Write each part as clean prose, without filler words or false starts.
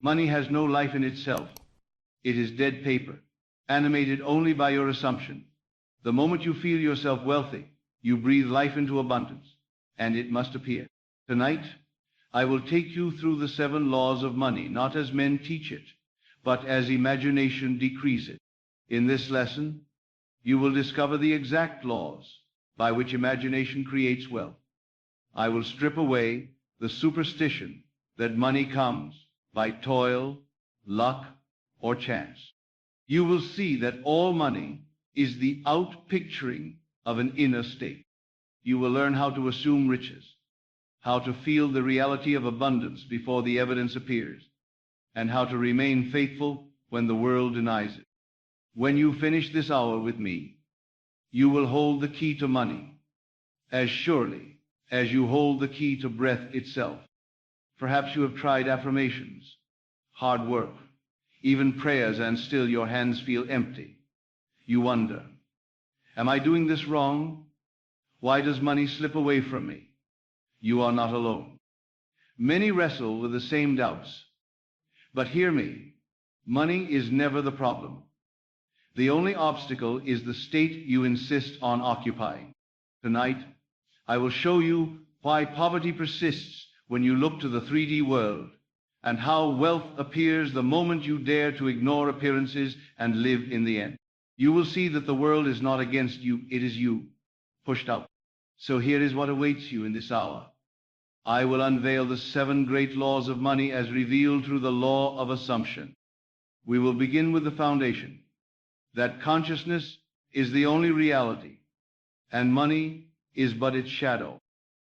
Money has no life in itself. It is dead paper, animated only by your assumption. The moment you feel yourself wealthy, you breathe life into abundance, and it must appear. Tonight, I will take you through the 7 laws of money, not as men teach it, but as imagination decrees it. In this lesson, you will discover the exact laws by which imagination creates wealth. I will strip away the superstition that money comes by toil, luck, or chance. You will see that all money is the outpicturing of an inner state. You will learn how to assume riches, how to feel the reality of abundance before the evidence appears, and how to remain faithful when the world denies it. When you finish this hour with me, you will hold the key to money as surely as you hold the key to breath itself. Perhaps you have tried affirmations, hard work, even prayers, and still your hands feel empty. You wonder, am I doing this wrong? Why does money slip away from me? You are not alone. Many wrestle with the same doubts. But hear me, money is never the problem. The only obstacle is the state you insist on occupying. Tonight, I will show you why poverty persists when you look to the 3D world, and how wealth appears the moment you dare to ignore appearances and live in the end. You will see that the world is not against you, it is you, pushed out. So here is what awaits you in this hour. I will unveil the 7 great laws of money as revealed through the law of assumption. We will begin with the foundation, that consciousness is the only reality, and money is but its shadow.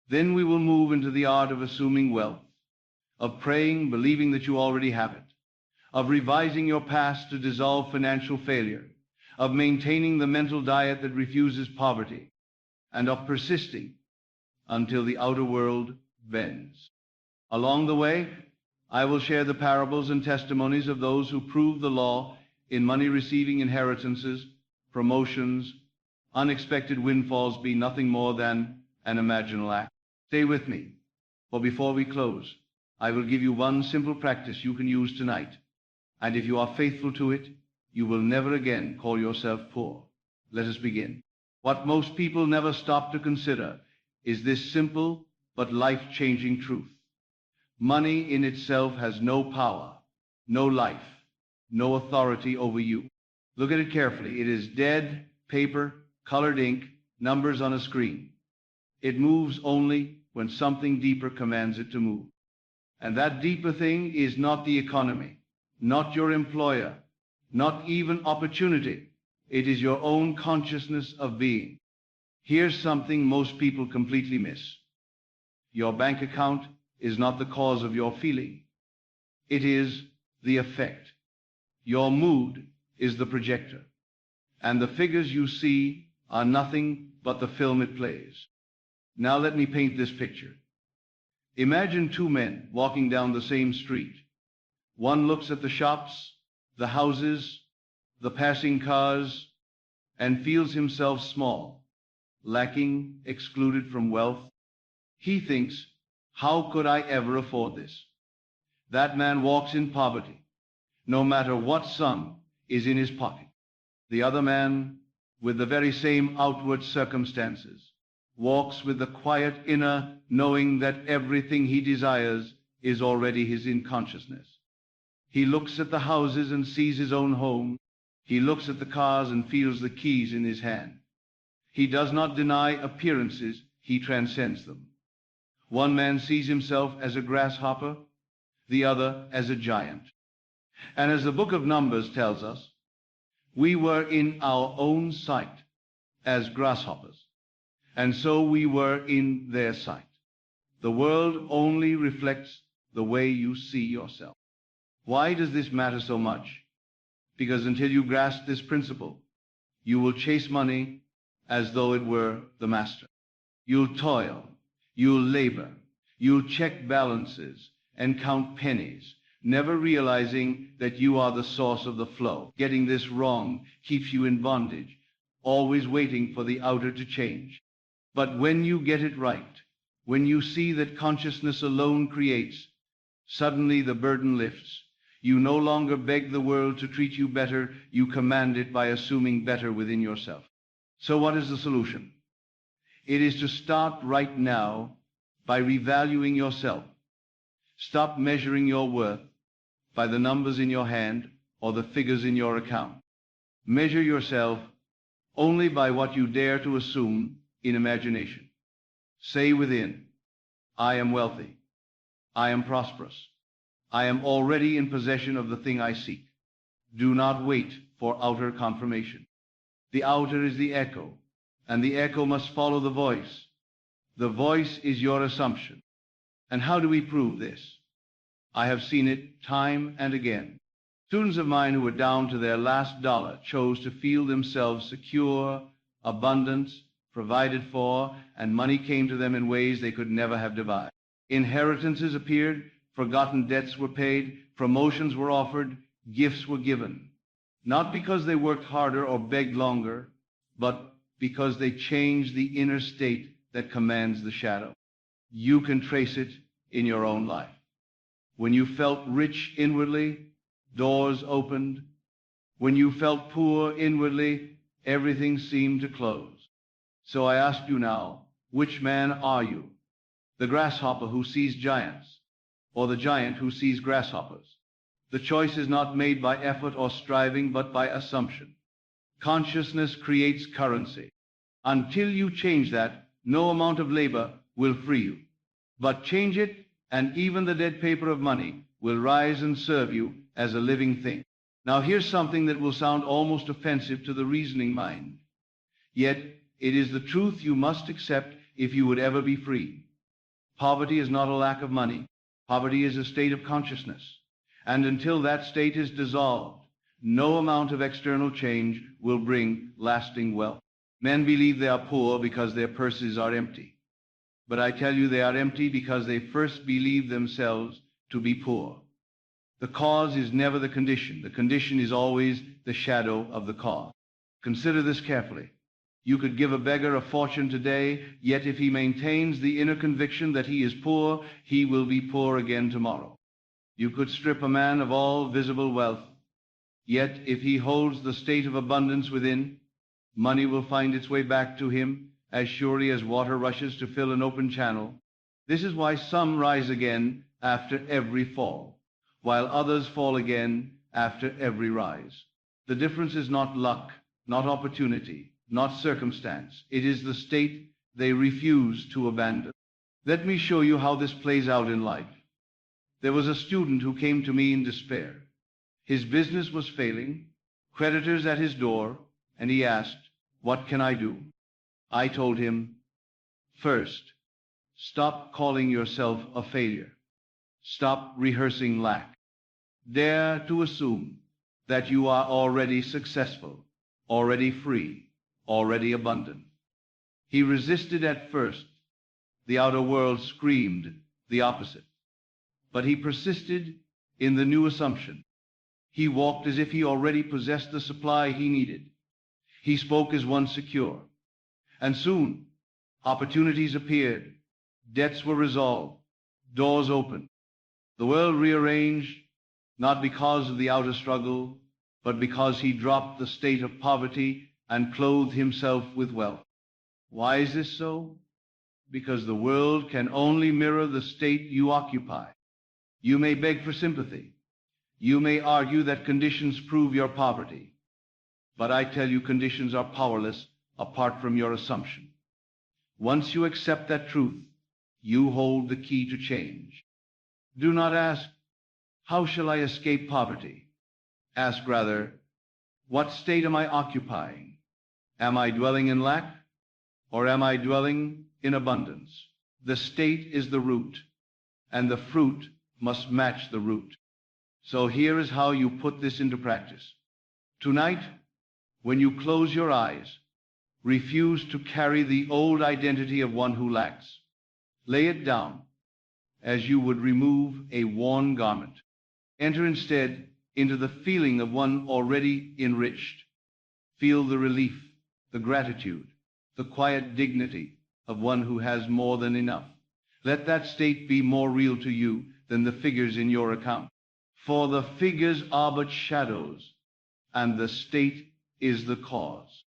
Then we will move into the art of assuming wealth, of praying, believing that you already have it, of revising your past to dissolve financial failure, of maintaining the mental diet that refuses poverty, and of persisting until the outer world bends. Along the way, I will share the parables and testimonies of those who proved the law in money receiving inheritances, promotions, unexpected windfalls be nothing more than an imaginal act. Stay with me, for before we close, I will give you one simple practice you can use tonight, and if you are faithful to it, you will never again call yourself poor. Let us begin. What most people never stop to consider is this simple but life-changing truth. Money in itself has no power, no life, no authority over you. Look at it carefully. It is dead paper, colored ink, numbers on a screen. It moves only when something deeper commands it to move. And that deeper thing is not the economy, not your employer, not even opportunity. It is your own consciousness of being. Here's something most people completely miss. Your bank account is not the cause of your feeling. It is the effect. Your mood is the projector, and the figures you see are nothing but the film it plays. Now let me paint this picture. Imagine 2 men walking down the same street. One looks at the shops, the houses, the passing cars, and feels himself small, lacking, excluded from wealth. He thinks, how could I ever afford this? That man walks in poverty, no matter what sum is in his pocket. The other man, with the very same outward circumstances, walks with the quiet inner knowing that everything he desires is already his in consciousness. He looks at the houses and sees his own home. He looks at the cars and feels the keys in his hand. He does not deny appearances, he transcends them. One man sees himself as a grasshopper, the other as a giant. And as the book of Numbers tells us, we were in our own sight as grasshoppers, and so we were in their sight. The world only reflects the way you see yourself. Why does this matter so much? Because until you grasp this principle, you will chase money as though it were the master. You'll toil, you'll labor, you'll check balances and count pennies, never realizing that you are the source of the flow. Getting this wrong keeps you in bondage, always waiting for the outer to change. But when you get it right, when you see that consciousness alone creates, suddenly the burden lifts. You no longer beg the world to treat you better, you command it by assuming better within yourself. So what is the solution? It is to start right now by revaluing yourself. Stop measuring your worth by the numbers in your hand or the figures in your account. Measure yourself only by what you dare to assume in imagination. Say within, I am wealthy. I am prosperous. I am already in possession of the thing I seek. Do not wait for outer confirmation. The outer is the echo, and the echo must follow the voice. The voice is your assumption. And how do we prove this? I have seen it time and again. Students of mine who were down to their last dollar chose to feel themselves secure, abundant, provided for, and money came to them in ways they could never have devised. Inheritances appeared, forgotten debts were paid, promotions were offered, gifts were given. Not because they worked harder or begged longer, but because they changed the inner state that commands the shadow. You can trace it in your own life. When you felt rich inwardly, doors opened. When you felt poor inwardly, everything seemed to close. So I ask you now, which man are you? The grasshopper who sees giants, or the giant who sees grasshoppers? The choice is not made by effort or striving, but by assumption. Consciousness creates currency. Until you change that, no amount of labor will free you. But change it, and even the dead paper of money will rise and serve you as a living thing. Now here's something that will sound almost offensive to the reasoning mind. Yet it is the truth you must accept if you would ever be free. Poverty is not a lack of money. Poverty is a state of consciousness. And until that state is dissolved, no amount of external change will bring lasting wealth. Men believe they are poor because their purses are empty. But I tell you, they are empty because they first believe themselves to be poor. The cause is never the condition. The condition is always the shadow of the cause. Consider this carefully. You could give a beggar a fortune today, yet if he maintains the inner conviction that he is poor, he will be poor again tomorrow. You could strip a man of all visible wealth, yet if he holds the state of abundance within, money will find its way back to him as surely as water rushes to fill an open channel. This is why some rise again after every fall, while others fall again after every rise. The difference is not luck, not opportunity, not circumstance. It is the state they refuse to abandon. Let me show you how this plays out in life. There was a student who came to me in despair. His business was failing, creditors at his door, and he asked, "What can I do?" I told him, first, stop calling yourself a failure. Stop rehearsing lack. Dare to assume that you are already successful, already free, already abundant. He resisted at first. The outer world screamed the opposite. But he persisted in the new assumption. He walked as if he already possessed the supply he needed. He spoke as one secure. And soon, opportunities appeared. Debts were resolved. Doors opened. The world rearranged, not because of the outer struggle, but because he dropped the state of poverty and clothed himself with wealth. Why is this so? Because the world can only mirror the state you occupy. You may beg for sympathy. You may argue that conditions prove your poverty. But I tell you, conditions are powerless apart from your assumption. Once you accept that truth, you hold the key to change. Do not ask, how shall I escape poverty? Ask rather, what state am I occupying? Am I dwelling in lack, or am I dwelling in abundance? The state is the root, and the fruit must match the root. So here is how you put this into practice. Tonight, when you close your eyes, refuse to carry the old identity of one who lacks. Lay it down as you would remove a worn garment. Enter instead into the feeling of one already enriched. Feel the relief, the gratitude, the quiet dignity of one who has more than enough. Let that state be more real to you than the figures in your account. For the figures are but shadows, and the state is the cause.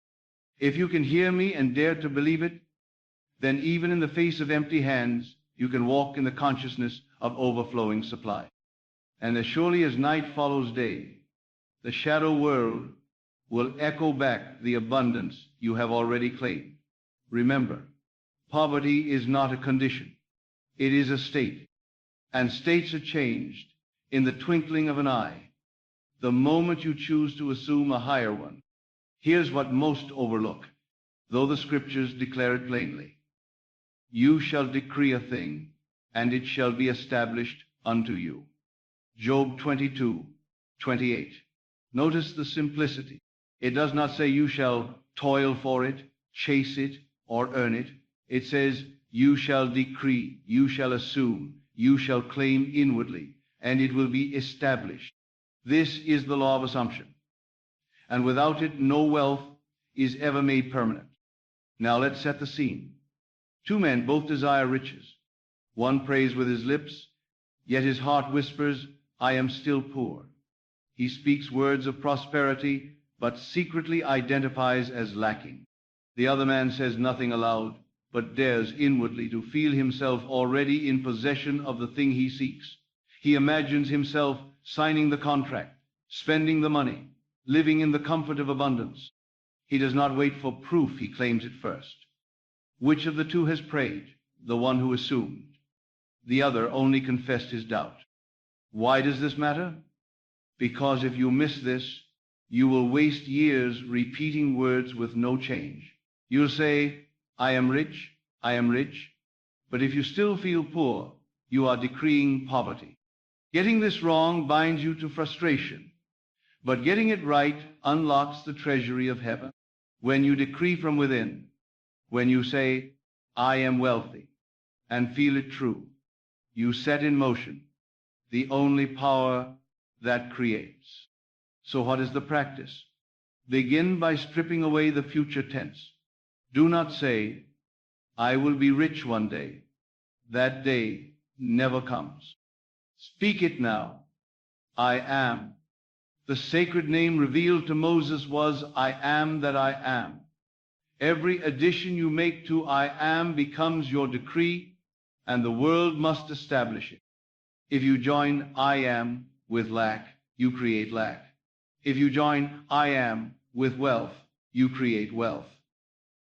If you can hear me and dare to believe it, then even in the face of empty hands, you can walk in the consciousness of overflowing supply. And as surely as night follows day, the shadow world will echo back the abundance you have already claimed. Remember, poverty is not a condition. It is a state. And states are changed in the twinkling of an eye, the moment you choose to assume a higher one. Here's what most overlook, though the scriptures declare it plainly. You shall decree a thing, and it shall be established unto you. Job 22:28. Notice the simplicity. It does not say you shall toil for it, chase it, or earn it. It says you shall decree, you shall assume, you shall claim inwardly, and it will be established. This is the law of assumption. And without it, no wealth is ever made permanent. Now let's set the scene. Two men both desire riches. One prays with his lips, yet his heart whispers, I am still poor. He speaks words of prosperity, but secretly identifies as lacking. The other man says nothing aloud, but dares inwardly to feel himself already in possession of the thing he seeks. He imagines himself signing the contract, spending the money, living in the comfort of abundance. He does not wait for proof, he claims it first. Which of the two has prayed? The one who assumed. The other only confessed his doubt. Why does this matter? Because if you miss this, you will waste years repeating words with no change. You'll say, I am rich, but if you still feel poor, you are decreeing poverty. Getting this wrong binds you to frustration, but getting it right unlocks the treasury of heaven. When you decree from within, when you say, I am wealthy, and feel it true, you set in motion the only power that creates. So what is the practice? Begin by stripping away the future tense. Do not say, I will be rich one day. That day never comes. Speak it now. I am. The sacred name revealed to Moses was, I am that I am. Every addition you make to I am becomes your decree, and the world must establish it. If you join I am with lack, you create lack. If you join I am with wealth, you create wealth.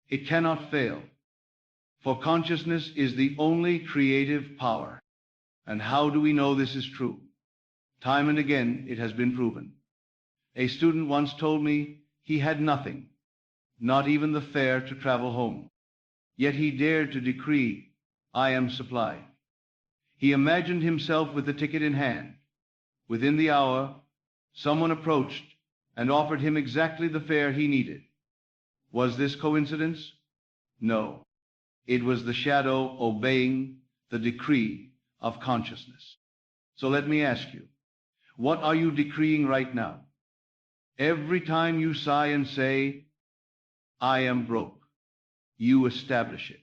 It cannot fail, for consciousness is the only creative power. And how do we know this is true? Time and again it has been proven. A student once told me he had nothing, not even the fare to travel home. Yet he dared to decree, I am supplied. He imagined himself with the ticket in hand. Within the hour, someone approached and offered him exactly the fare he needed. Was this coincidence? No. It was the shadow obeying the decree of consciousness. So let me ask you, what are you decreeing right now? Every time you sigh and say, I am broke, you establish it.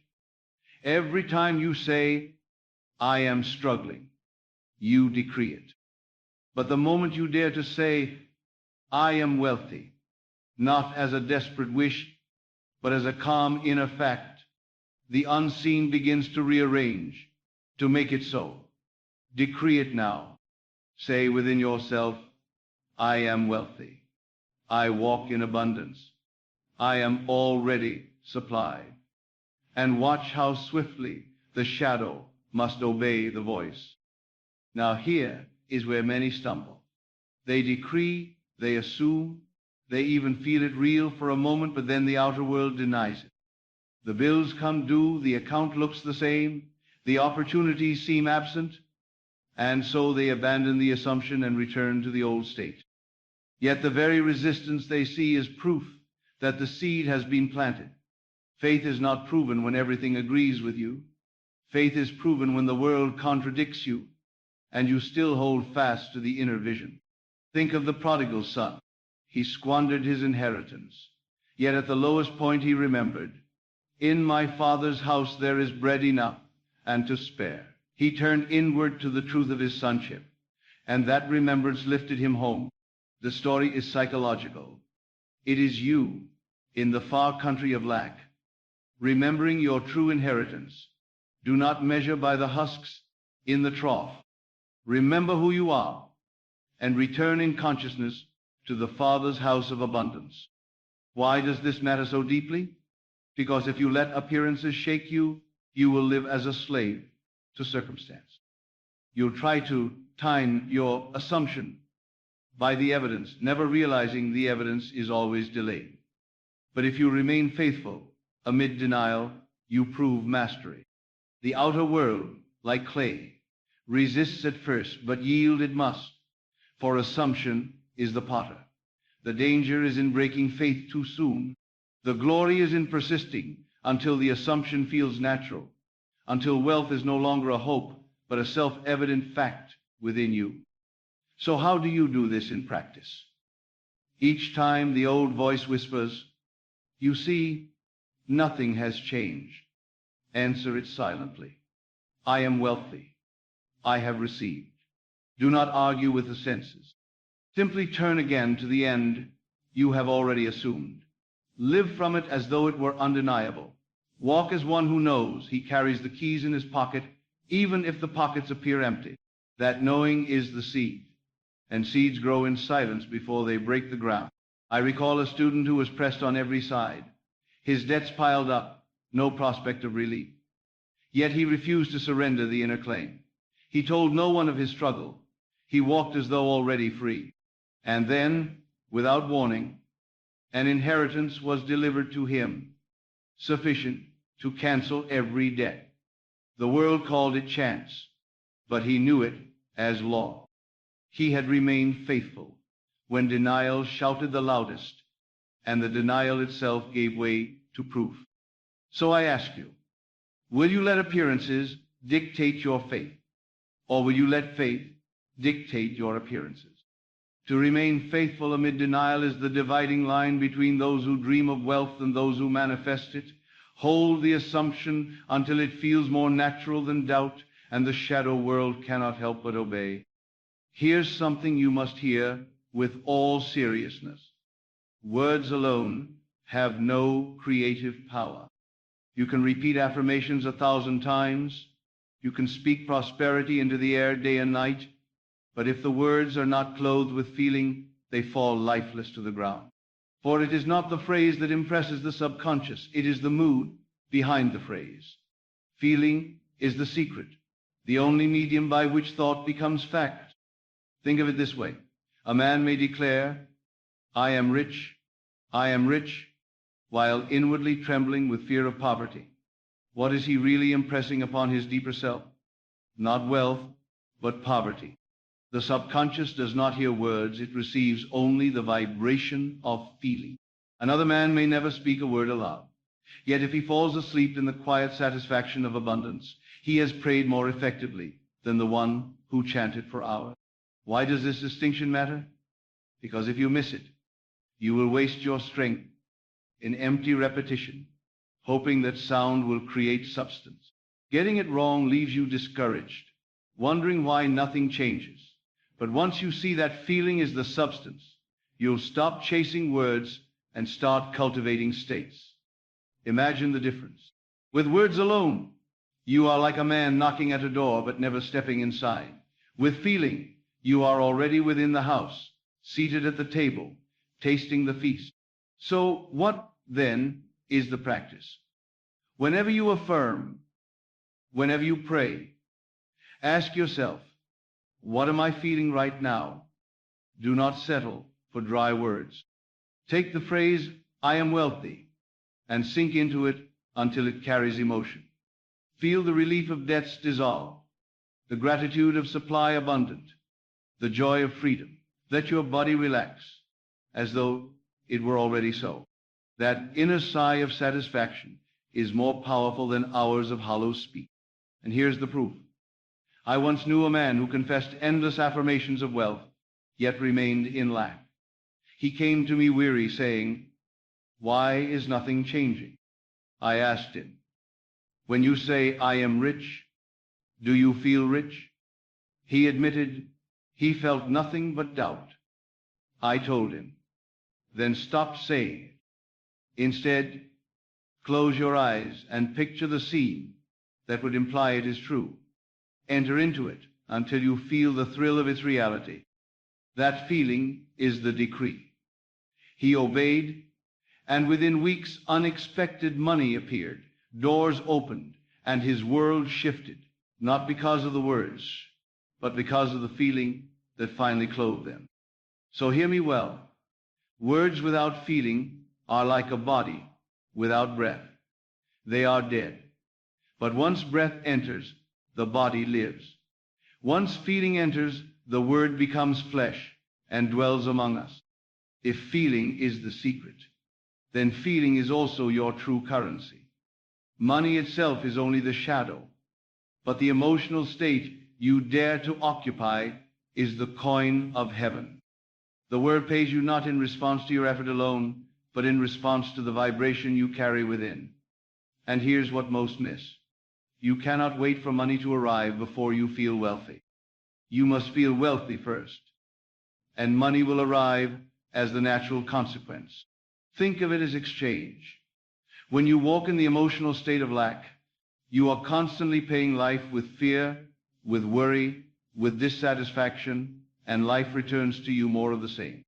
Every time you say, I am struggling, you decree it. But the moment you dare to say, I am wealthy, not as a desperate wish, but as a calm inner fact, the unseen begins to rearrange, to make it so. Decree it now. Say within yourself, I am wealthy. I walk in abundance. I am already supplied. And watch how swiftly the shadow must obey the voice. Now here is where many stumble. They decree, they assume, they even feel it real for a moment, but then the outer world denies it. The bills come due, the account looks the same, the opportunities seem absent, and so they abandon the assumption and return to the old state. Yet the very resistance they see is proof that the seed has been planted. Faith is not proven when everything agrees with you. Faith is proven when the world contradicts you, and you still hold fast to the inner vision. Think of the prodigal son. He squandered his inheritance. Yet at the lowest point he remembered, in my Father's house there is bread enough and to spare. He turned inward to the truth of his sonship. and that remembrance lifted him home. The story is psychological. It is you, in the far country of lack, remembering your true inheritance. Do not measure by the husks in the trough. Remember who you are, and return in consciousness to the Father's house of abundance. Why does this matter so deeply? Because if you let appearances shake you, you will live as a slave to circumstance. You'll try to time your assumption by the evidence, never realizing the evidence is always delayed. But if you remain faithful amid denial, you prove mastery. The outer world, like clay, resists at first, but yield it must, for assumption is the potter. The danger is in breaking faith too soon. The glory is in persisting until the assumption feels natural, until wealth is no longer a hope, but a self-evident fact within you. So how do you do this in practice? Each time the old voice whispers, "You see, nothing has changed," answer it silently. I am wealthy. I have received. Do not argue with the senses. Simply turn again to the end you have already assumed. Live from it as though it were undeniable. Walk as one who knows he carries the keys in his pocket, even if the pockets appear empty. That knowing is the seed, and seeds grow in silence before they break the ground. I recall a student who was pressed on every side. His debts piled up, no prospect of relief. Yet he refused to surrender the inner claim. He told no one of his struggle. He walked as though already free. And then, without warning, an inheritance was delivered to him, sufficient to cancel every debt. The world called it chance, but he knew it as law. He had remained faithful when denial shouted the loudest, and the denial itself gave way to proof. So I ask you, will you let appearances dictate your faith, or will you let faith dictate your appearances? To remain faithful amid denial is the dividing line between those who dream of wealth and those who manifest it. Hold the assumption until it feels more natural than doubt, and the shadow world cannot help but obey. Here's something you must hear with all seriousness. Words alone have no creative power. You can repeat affirmations 1,000 times. You can speak prosperity into the air day and night. But if the words are not clothed with feeling, they fall lifeless to the ground. For it is not the phrase that impresses the subconscious. It is the mood behind the phrase. Feeling is the secret, the only medium by which thought becomes fact. Think of it this way. A man may declare, I am rich, while inwardly trembling with fear of poverty. What is he really impressing upon his deeper self? Not wealth, but poverty. The subconscious does not hear words, it receives only the vibration of feeling. Another man may never speak a word aloud. Yet if he falls asleep in the quiet satisfaction of abundance, he has prayed more effectively than the one who chanted for hours. Why does this distinction matter? Because if you miss it, you will waste your strength in empty repetition, hoping that sound will create substance. Getting it wrong leaves you discouraged, wondering why nothing changes. But once you see that feeling is the substance, you'll stop chasing words and start cultivating states. Imagine the difference. With words alone, you are like a man knocking at a door but never stepping inside. With feeling, you are already within the house, seated at the table, tasting the feast. So what then is the practice? Whenever you affirm, whenever you pray, ask yourself, what am I feeling right now? Do not settle for dry words. Take the phrase, I am wealthy, and sink into it until it carries emotion. Feel the relief of debts dissolve, the gratitude of supply abundant, the joy of freedom. Let your body relax as though it were already so. That inner sigh of satisfaction is more powerful than hours of hollow speech. And here's the proof. I once knew a man who confessed endless affirmations of wealth, yet remained in lack. He came to me weary, saying, why is nothing changing? I asked him, when you say, I am rich, do you feel rich? He admitted, He felt nothing but doubt. I told him, then stop saying it. Instead, close your eyes and picture the scene that would imply it is true. Enter into it until you feel the thrill of its reality. That feeling is the decree. He obeyed, and within weeks unexpected money appeared, doors opened, and his world shifted, not because of the words, but because of the feeling that finally clothed them. So hear me well. Words without feeling are like a body without breath. They are dead. But once breath enters, the body lives. Once feeling enters, the word becomes flesh and dwells among us. If feeling is the secret, then feeling is also your true currency. Money itself is only the shadow, but the emotional state you dare to occupy is the coin of heaven. The word pays you not in response to your effort alone, but in response to the vibration you carry within. And here's what most miss. You cannot wait for money to arrive before you feel wealthy. You must feel wealthy first, and money will arrive as the natural consequence. Think of it as exchange. When you walk in the emotional state of lack, you are constantly paying life with fear, with worry, with dissatisfaction, and life returns to you more of the same.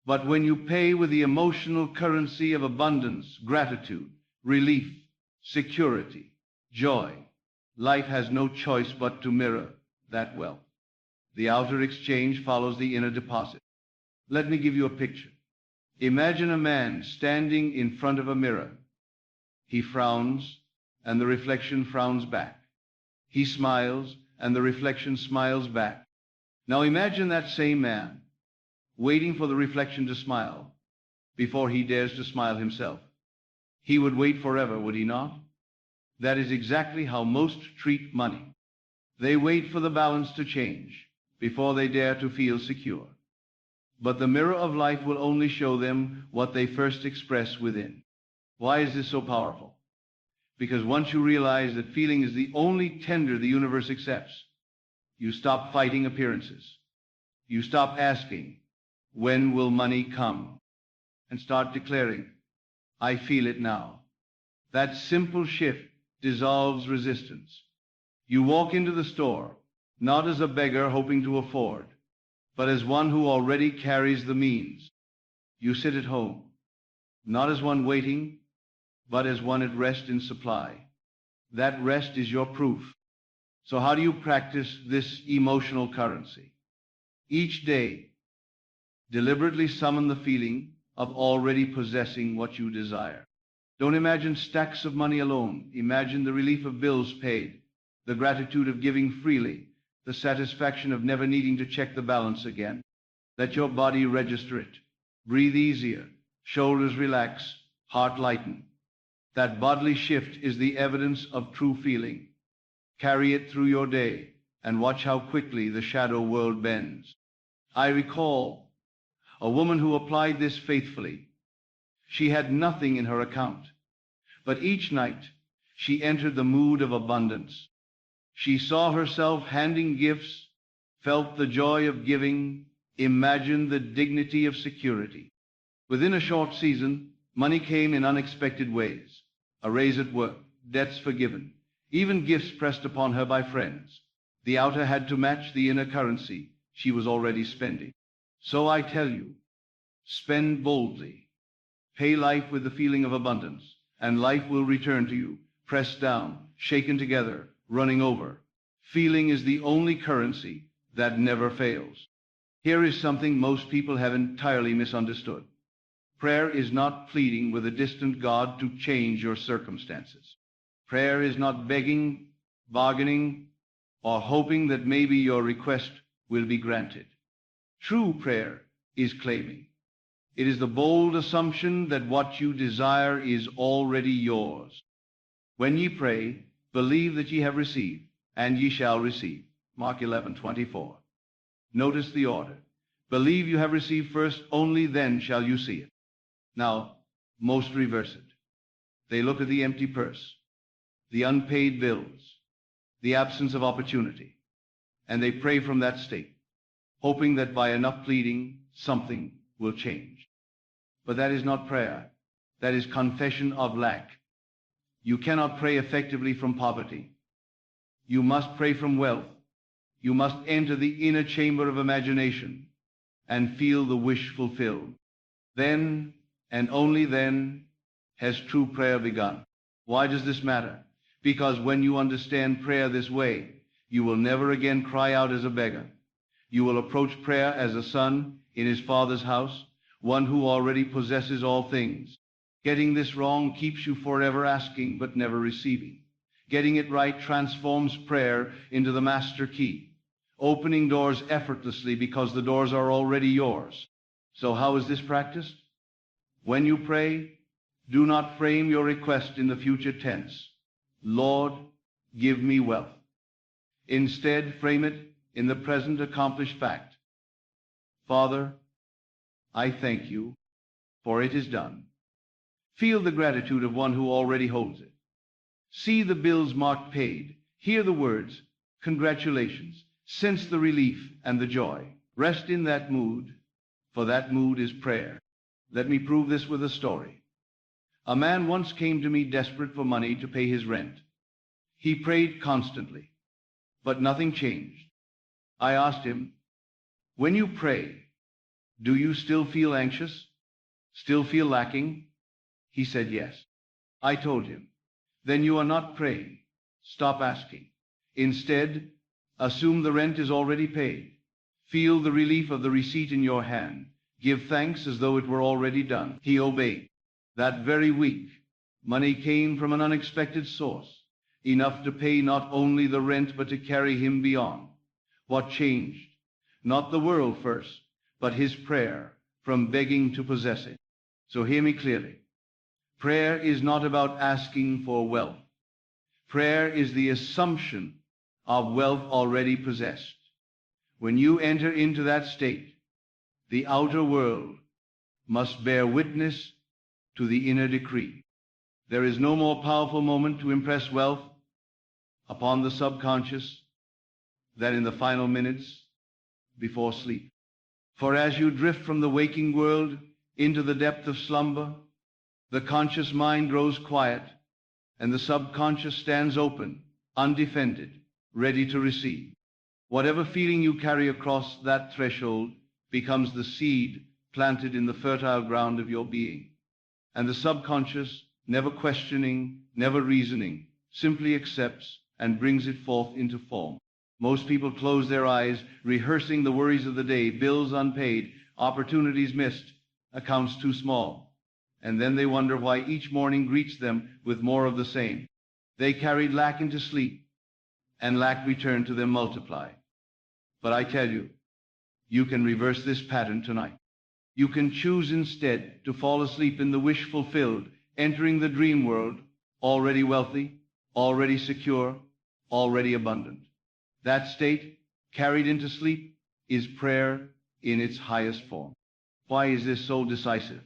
But when you pay with the emotional currency of abundance, gratitude, relief, security, joy, life has no choice but to mirror that wealth. The outer exchange follows the inner deposit. Let me give you a picture. Imagine a man standing in front of a mirror. He frowns, and the reflection frowns back. He smiles, and the reflection smiles back. Now imagine that same man waiting for the reflection to smile before he dares to smile himself. He would wait forever, would he not? That is exactly how most treat money. They wait for the balance to change before they dare to feel secure. But the mirror of life will only show them what they first express within. Why is this so powerful? Because once you realize that feeling is the only tender the universe accepts, you stop fighting appearances. You stop asking, when will money come? And start declaring, I feel it now. That simple shift dissolves resistance. You walk into the store, not as a beggar hoping to afford, but as one who already carries the means. You sit at home, not as one waiting, but as one at rest in supply. That rest is your proof. So how do you practice this emotional currency? Each day, deliberately summon the feeling of already possessing what you desire. Don't imagine stacks of money alone. Imagine the relief of bills paid, the gratitude of giving freely, the satisfaction of never needing to check the balance again. Let your body register it. Breathe easier, shoulders relax, heart lighten. That bodily shift is the evidence of true feeling. Carry it through your day and watch how quickly the shadow world bends. I recall a woman who applied this faithfully. She had nothing in her account, but each night she entered the mood of abundance. She saw herself handing gifts, felt the joy of giving, imagined the dignity of security. Within a short season, money came in unexpected ways. A raise at work, debts forgiven, even gifts pressed upon her by friends. The outer had to match the inner currency she was already spending. So I tell you, spend boldly. Pay life with the feeling of abundance, and life will return to you, pressed down, shaken together, running over. Feeling is the only currency that never fails. Here is something most people have entirely misunderstood. Prayer is not pleading with a distant God to change your circumstances. Prayer is not begging, bargaining, or hoping that maybe your request will be granted. True prayer is claiming. It is the bold assumption that what you desire is already yours. When ye pray, believe that ye have received, and ye shall receive. Mark 11:24. Notice the order. Believe you have received first, only then shall you see it. Now, most reverse it. They look at the empty purse, the unpaid bills, the absence of opportunity, and they pray from that state. hoping that by enough pleading, something will change. But that is not prayer. That is confession of lack. You cannot pray effectively from poverty. You must pray from wealth. You must enter the inner chamber of imagination and feel the wish fulfilled. Then, and only then, has true prayer begun. Why does this matter? Because when you understand prayer this way, you will never again cry out as a beggar. You will approach prayer as a son in his father's house, one who already possesses all things. Getting this wrong keeps you forever asking but never receiving. Getting it right transforms prayer into the master key, opening doors effortlessly because the doors are already yours. So how is this practiced? When you pray, do not frame your request in the future tense. Lord, give me wealth. Instead, frame it in the present accomplished fact. Father, I thank you, for it is done. Feel the gratitude of one who already holds it. See the bills marked paid. Hear the words, congratulations. Sense the relief and the joy. Rest in that mood, for that mood is prayer. Let me prove this with a story. A man once came to me desperate for money to pay his rent. He prayed constantly, but nothing changed. I asked him, when you pray, do you still feel anxious? Still feel lacking? He said yes. I told him, then you are not praying. Stop asking. Instead, assume the rent is already paid. Feel the relief of the receipt in your hand. Give thanks as though it were already done. He obeyed. That very week, money came from an unexpected source, enough to pay not only the rent but to carry him beyond. What changed? Not the world first, but his prayer, from begging to possessing. So hear me clearly. Prayer is not about asking for wealth. Prayer is the assumption of wealth already possessed. When you enter into that state, the outer world must bear witness to the inner decree. There is no more powerful moment to impress wealth upon the subconscious than in the final minutes before sleep. For as you drift from the waking world into the depth of slumber, the conscious mind grows quiet, and the subconscious stands open, undefended, ready to receive. Whatever feeling you carry across that threshold becomes the seed planted in the fertile ground of your being. And the subconscious, never questioning, never reasoning, simply accepts and brings it forth into form. Most people close their eyes, rehearsing the worries of the day, bills unpaid, opportunities missed, accounts too small. And then they wonder why each morning greets them with more of the same. They carried lack into sleep, and lack returned to them multiplied. But I tell you, you can reverse this pattern tonight. You can choose instead to fall asleep in the wish fulfilled, entering the dream world, already wealthy, already secure, already abundant. That state, carried into sleep, is prayer in its highest form. Why is this so decisive?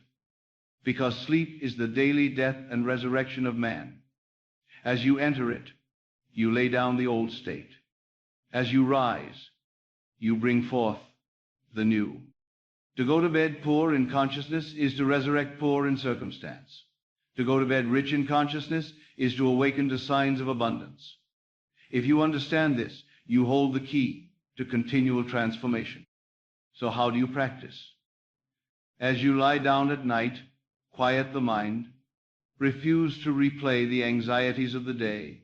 Because sleep is the daily death and resurrection of man. As you enter it, you lay down the old state. As you rise, you bring forth the new. To go to bed poor in consciousness is to resurrect poor in circumstance. To go to bed rich in consciousness is to awaken to signs of abundance. If you understand this, you hold the key to continual transformation. So how do you practice? As you lie down at night, quiet the mind. Refuse to replay the anxieties of the day.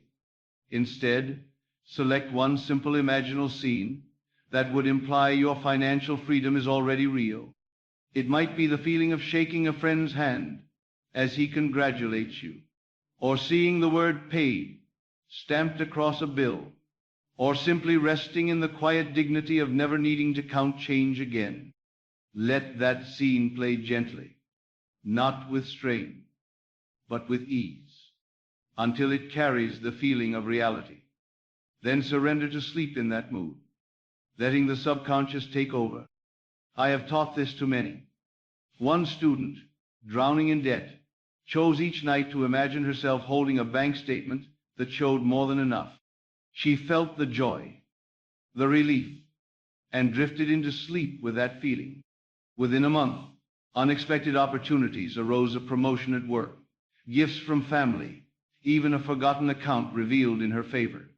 Instead, select one simple imaginal scene that would imply your financial freedom is already real. It might be the feeling of shaking a friend's hand as he congratulates you, or seeing the word paid stamped across a bill, or simply resting in the quiet dignity of never needing to count change again. Let that scene play gently, not with strain, but with ease, until it carries the feeling of reality. Then surrender to sleep in that mood, letting the subconscious take over. I have taught this to many. One student, drowning in debt, chose each night to imagine herself holding a bank statement that showed more than enough. She felt the joy, the relief, and drifted into sleep with that feeling. Within a month, unexpected opportunities arose: a promotion at work, gifts from family, even a forgotten account revealed in her favor.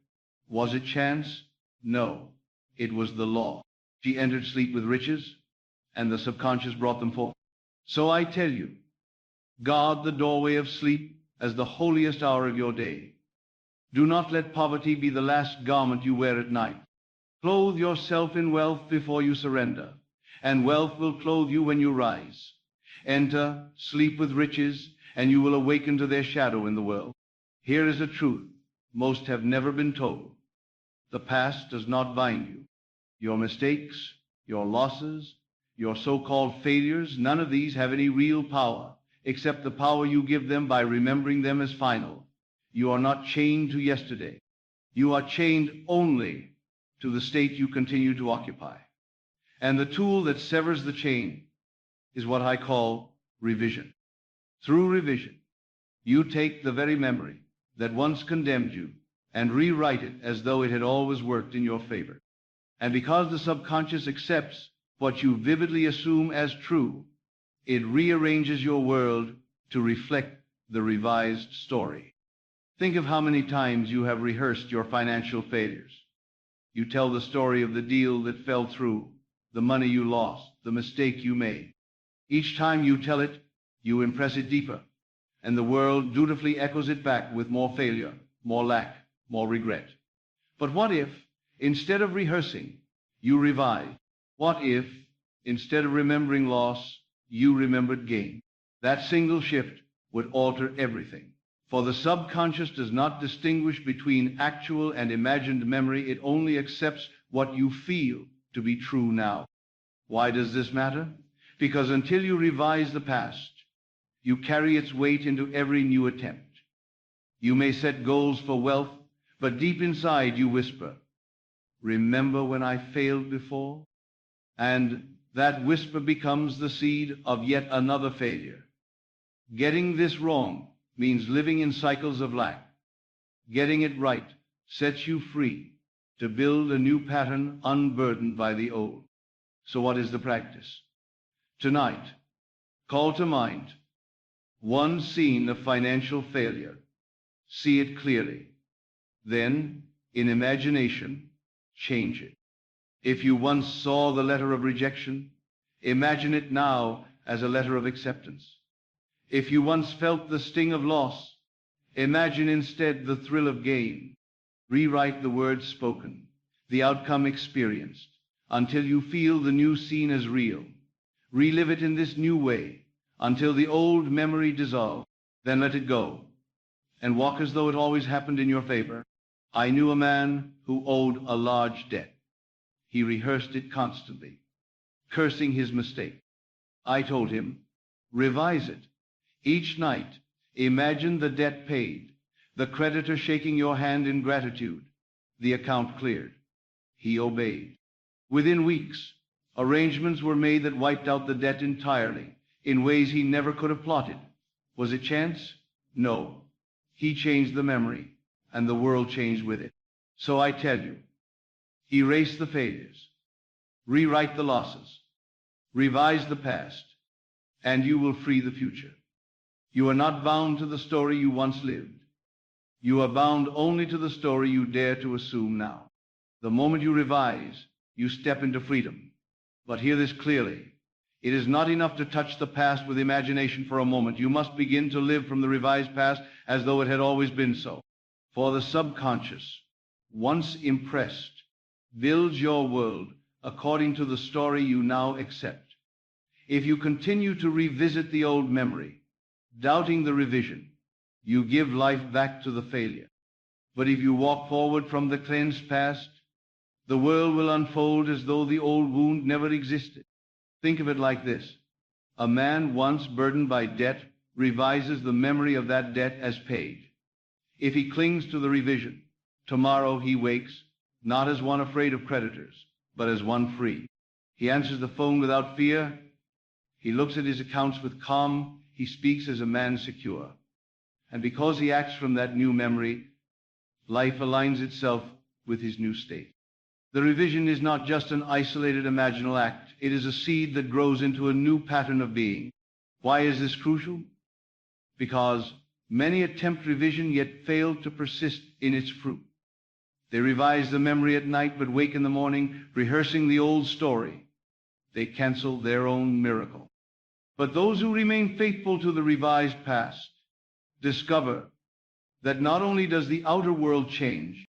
Was it chance? No, it was the law. She entered sleep with riches, and the subconscious brought them forth. So I tell you, guard the doorway of sleep as the holiest hour of your day. Do not let poverty be the last garment you wear at night. Clothe yourself in wealth before you surrender, and wealth will clothe you when you rise. Enter, sleep with riches, and you will awaken to their shadow in the world. Here is a truth most have never been told. The past does not bind you. Your mistakes, your losses, your so-called failures, none of these have any real power, except the power you give them by remembering them as final. You are not chained to yesterday. You are chained only to the state you continue to occupy. And the tool that severs the chain is what I call revision. Through revision, you take the very memory that once condemned you and rewrite it as though it had always worked in your favor. And because the subconscious accepts what you vividly assume as true, it rearranges your world to reflect the revised story. Think of how many times you have rehearsed your financial failures. You tell the story of the deal that fell through, the money you lost, the mistake you made. Each time you tell it, you impress it deeper, and the world dutifully echoes it back with more failure, more lack, more regret. But what if, instead of rehearsing, you revise? What if, instead of remembering loss, you remembered gain? That single shift would alter everything. For the subconscious does not distinguish between actual and imagined memory. It only accepts what you feel to be true now. Why does this matter? Because until you revise the past, you carry its weight into every new attempt. You may set goals for wealth, but deep inside you whisper, "Remember when I failed before?" And that whisper becomes the seed of yet another failure. Getting this wrong means living in cycles of lack. Getting it right sets you free to build a new pattern unburdened by the old. So what is the practice? Tonight, call to mind one scene of financial failure. See it clearly. Then, in imagination, change it. If you once saw the letter of rejection, imagine it now as a letter of acceptance. If you once felt the sting of loss, imagine instead the thrill of gain. Rewrite the words spoken, the outcome experienced, until you feel the new scene as real. Relive it in this new way until the old memory dissolves. Then let it go and walk as though it always happened in your favor. I knew a man who owed a large debt. He rehearsed it constantly, cursing his mistake. I told him, revise it. Each night, imagine the debt paid, the creditor shaking your hand in gratitude, the account cleared. He obeyed. Within weeks, arrangements were made that wiped out the debt entirely, in ways he never could have plotted. Was it chance? No. He changed the memory, and the world changed with it. So I tell you, erase the failures, rewrite the losses, revise the past, and you will free the future. You are not bound to the story you once lived. You are bound only to the story you dare to assume now. The moment you revise, you step into freedom. But hear this clearly. It is not enough to touch the past with imagination for a moment. You must begin to live from the revised past as though it had always been so. For the subconscious, once impressed, builds your world according to the story you now accept. If you continue to revisit the old memory, doubting the revision, you give life back to the failure. But if you walk forward from the cleansed past, the world will unfold as though the old wound never existed. Think of it like this. A man once burdened by debt revises the memory of that debt as paid. If he clings to the revision, tomorrow he wakes not as one afraid of creditors, but as one free. He answers the phone without fear. He looks at his accounts with calm. He speaks as a man secure. And because he acts from that new memory, life aligns itself with his new state. The revision is not just an isolated imaginal act. It is a seed that grows into a new pattern of being. Why is this crucial? Because many attempt revision yet fail to persist in its fruit. They revise the memory at night but wake in the morning rehearsing the old story. They cancel their own miracle. But those who remain faithful to the revised past discover that not only does the outer world change,